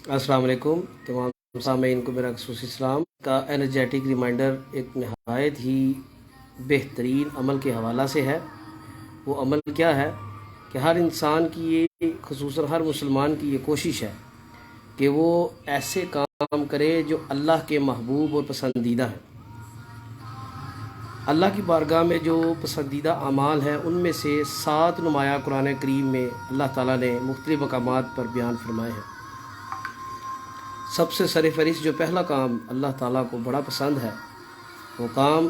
السلام علیکم تمام سامعین کو میرا خصوصی سلام کا انرجیٹک ریمائنڈر ایک نہایت ہی بہترین عمل کے حوالہ سے ہے۔ وہ عمل کیا ہے کہ ہر انسان کی یہ خصوصاً ہر مسلمان کی یہ کوشش ہے کہ وہ ایسے کام کرے جو اللہ کے محبوب اور پسندیدہ ہیں۔ اللہ کی بارگاہ میں جو پسندیدہ اعمال ہیں ان میں سے 7 نمایاں قرآن کریم میں اللہ تعالیٰ نے مختلف مقامات پر بیان فرمائے ہیں۔ سب سے سرفہرست جو پہلا کام اللہ تعالیٰ کو بڑا پسند ہے وہ کام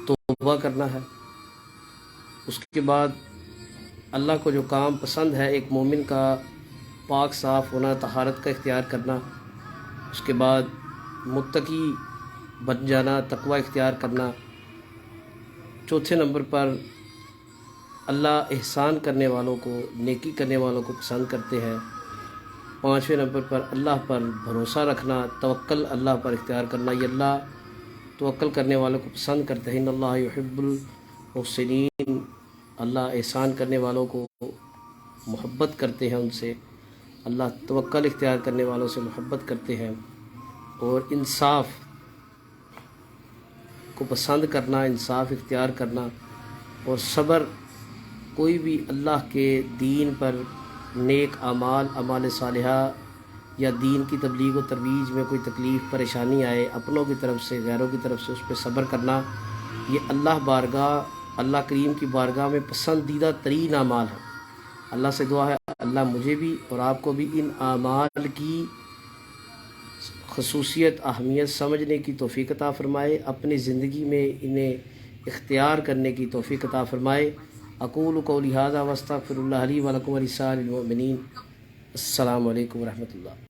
توبہ کرنا ہے۔ اس کے بعد اللہ کو جو کام پسند ہے ایک مومن کا پاک صاف ہونا، طہارت کا اختیار کرنا۔ اس کے بعد متقی بن جانا، تقوی اختیار کرنا۔ چوتھے نمبر پر اللہ احسان کرنے والوں کو، نیکی کرنے والوں کو پسند کرتے ہیں۔ 5ویں نمبر پر اللہ پر بھروسہ رکھنا، توکل اللہ پر اختیار کرنا۔ یہ اللہ توکل کرنے والوں کو پسند کرتے ہیں۔ ان اللہ یحب المحسنین، اللہ احسان کرنے والوں کو محبت کرتے ہیں، ان سے اللہ توکل اختیار کرنے والوں سے محبت کرتے ہیں۔ اور انصاف کو پسند کرنا، انصاف اختیار کرنا اور صبر، کوئی بھی اللہ کے دین پر نیک اعمال، اعمال صالحہ یا دین کی تبلیغ و ترویج میں کوئی تکلیف پریشانی آئے، اپنوں کی طرف سے، غیروں کی طرف سے، اس پہ صبر کرنا، یہ اللہ کریم کی بارگاہ میں پسندیدہ ترین اعمال ہیں۔ اللہ سے دعا ہے اللہ مجھے بھی اور آپ کو بھی ان اعمال کی خصوصیت، اہمیت سمجھنے کی توفیق عطا فرمائے، اپنی زندگی میں انہیں اختیار کرنے کی توفیق عطا فرمائے۔ اقول قولی ھذا واستغفر اللہ لی ولکم ولسائر المؤمنین۔ السلام علیکم ورحمۃ اللہ۔